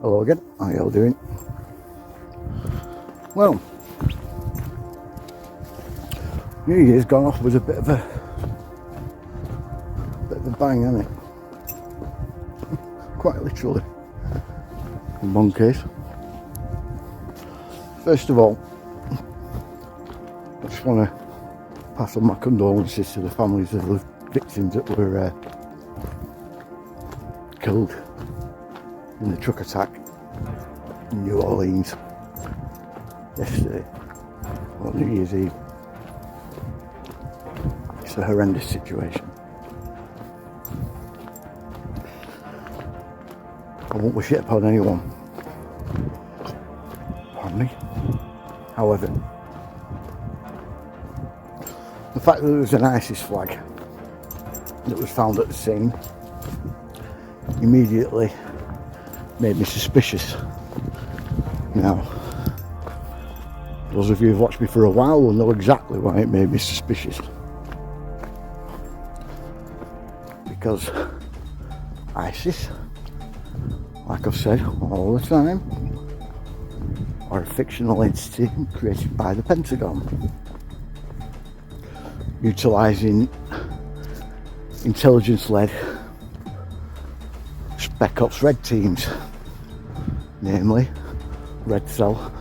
Hello again, how you all doing? Well, New Year's gone off with a bit of a bang, hasn't it? Quite literally, in one case. First of all, I just want to pass on my condolences to the families of the victims that were killed in the truck attack in New Orleans yesterday, on New Year's Eve. It's a horrendous situation. I won't wish it upon anyone. Pardon me. However, the fact that there was an ISIS flag that was found at the scene immediately made me suspicious. Now, those of you who've watched me for a while will know exactly why it made me suspicious. Because ISIS, like I've said all the time, are a fictional entity created by the Pentagon, utilising intelligence-led Spec Ops Red teams, namely Red Cell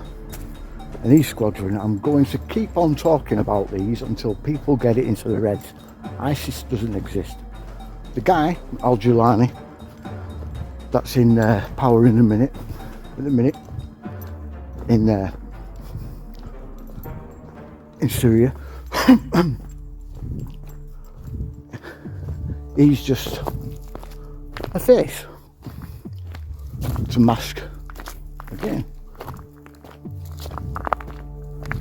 and E-Squadron. I'm going to keep on talking about these until people get it into their heads. ISIS doesn't exist. The guy, Al-Jilani, that's in power at the minute, in Syria, he's just a face to mask, again,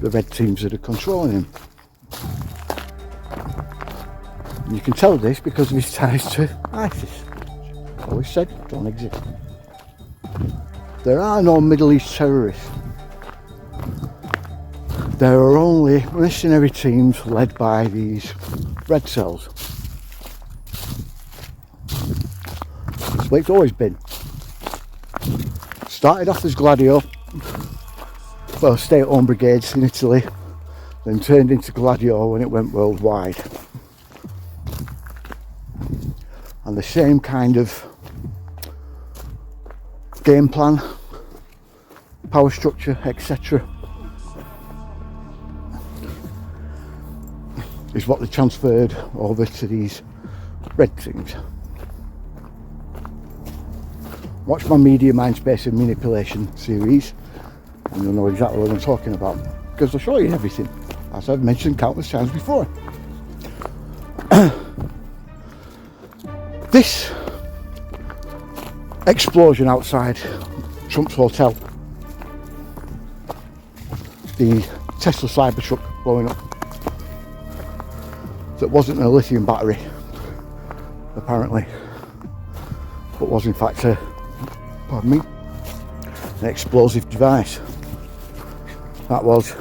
the red teams that are controlling him. And you can tell this because of his ties to ISIS. Always said, don't exist. There are no Middle East terrorists. There are only mercenary teams led by these red cells. That's what it's always been. Started off as Gladio, well, stay-at-home brigades in Italy, then turned into Gladio when it went worldwide. And the same kind of game plan, power structure, etc. is what they transferred over to these red teams. Watch my media, Mindspace and Manipulation series and you'll know exactly what I'm talking about, because I'll show you everything, as I've mentioned countless times before. This explosion outside Trump's hotel, the Tesla Cybertruck blowing up, that wasn't a lithium battery apparently, but was in fact an explosive device. That was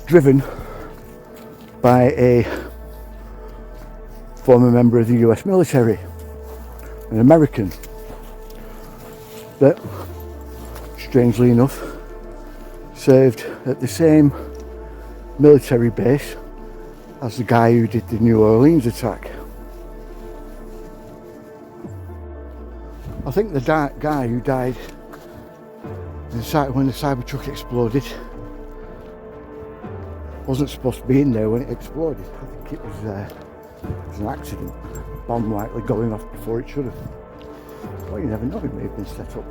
driven by a former member of the US military, an American, that strangely enough served at the same military base as the guy who did the New Orleans attack. I think the guy who died when the Cybertruck exploded wasn't supposed to be in there when it exploded. I think it was an accident, bomb likely going off before it should have. Well, you never know, it may have been set up.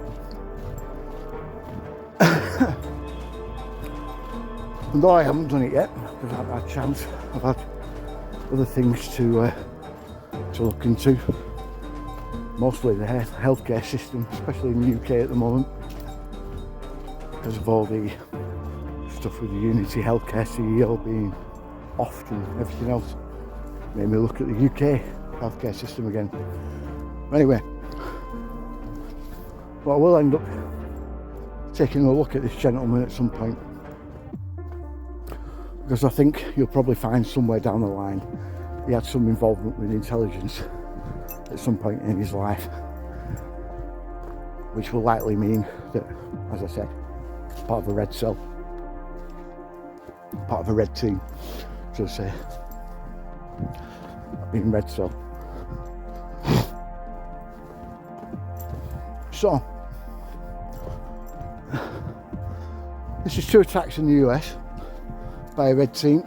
And though I haven't done it yet, because I haven't had a chance, I've had other things to look into. Mostly the healthcare system, especially in the UK at the moment, because of all the stuff with the Unity Healthcare CEO being off and everything else. Made me look at the UK healthcare system again. Anyway, well, I will end up taking a look at this gentleman at some point, because I think you'll probably find somewhere down the line he had some involvement with intelligence at some point in his life, which will likely mean that, as I said, part of a red cell, part of a red team, should I say, being red cell. So, this is 2 attacks in the US by a red team.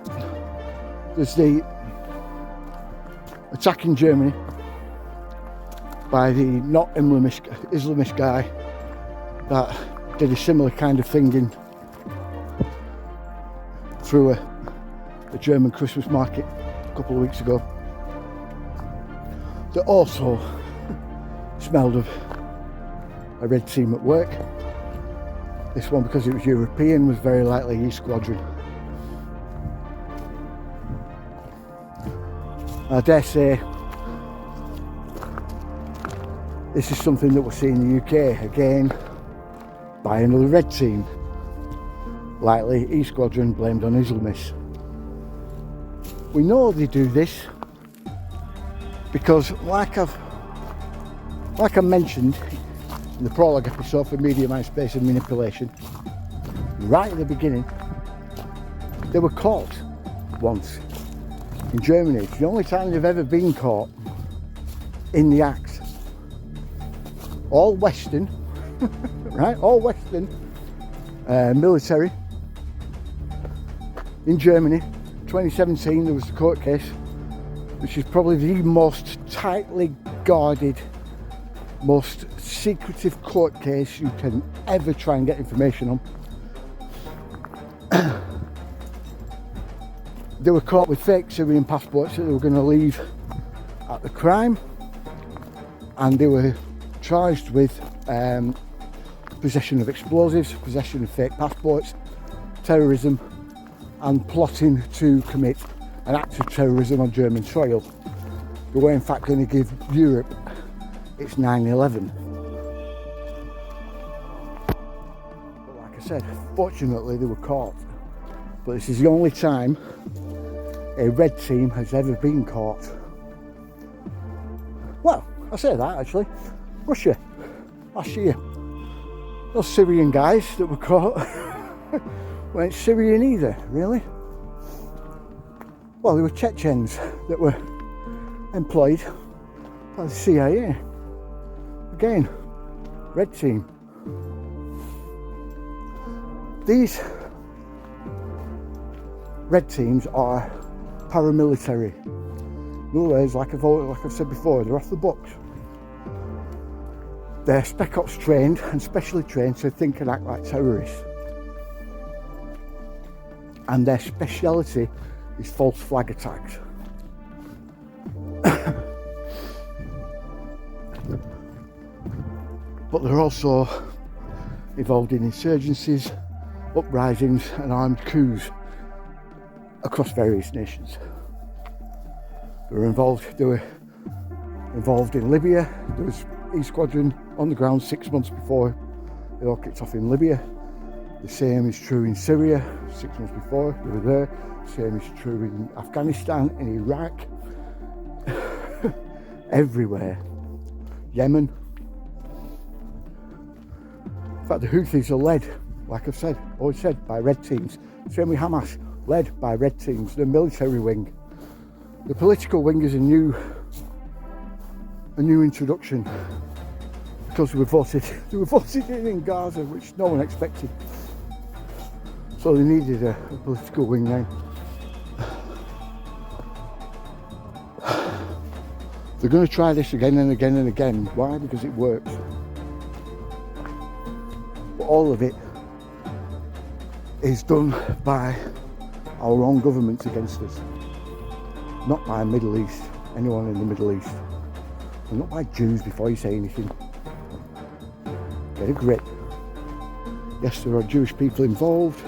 There's the attack in Germany by the not Islamist guy that did a similar kind of thing through a German Christmas market a couple of weeks ago, that also smelled of a red team at work. This one, because it was European, was very likely E-Squadron. I dare say this is something that we'll see in the UK again by another red team, likely E-Squadron blamed on Islamists. We know they do this because, like I mentioned in the Prologue episode for Media, Mindspace and Manipulation, right at the beginning, they were caught once in Germany. It's the only time they've ever been caught in the act. All Western, right? All Western military in Germany. 2017, there was the court case, which is probably the most tightly guarded, most secretive court case you can ever try and get information on. They were caught with fake Syrian passports that they were going to leave at the crime, and they were charged with possession of explosives, possession of fake passports, terrorism, and plotting to commit an act of terrorism on German soil. They were in fact going to give Europe its 9/11. But like I said, fortunately they were caught. But this is the only time a red team has ever been caught. Well, I say that actually. Russia, last year. Those Syrian guys that were caught weren't Syrian either, really. Well, they were Chechens that were employed by the CIA. Again, red team. These red teams are paramilitary. In other words, like I've said before, they're off the books. They're spec ops trained and specially trained to think and act like terrorists. And their speciality is false flag attacks. But they're also involved in insurgencies, uprisings and armed coups across various nations. They were involved in Libya. There was E-Squadron on the ground 6 months before it all kicked off in Libya. The same is true in Syria, 6 months before they were there. The same is true in Afghanistan, in Iraq, everywhere. Yemen. In fact, the Houthis are led, like I've said, always said, by red teams. Same with Hamas, led by red teams, the military wing. The political wing is a new introduction because they were voted in Gaza, which no one expected. So they needed a political wing now. They're going to try this again and again and again. Why? Because it works. But all of it is done by our own governments against us. Not by Middle East, anyone in the Middle East. And not by Jews before you say anything. Get a grip. Yes, there are Jewish people involved,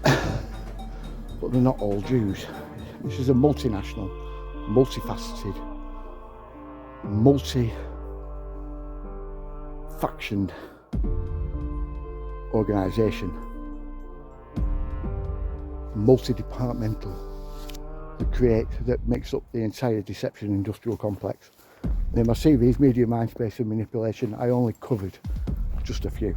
but they're not all Jews. This is a multinational, multifaceted, multi-factioned organisation. Multi-departmental. that makes up the entire deception industrial complex. And in my series, Media, Mindspace and Manipulation, I only covered just a few.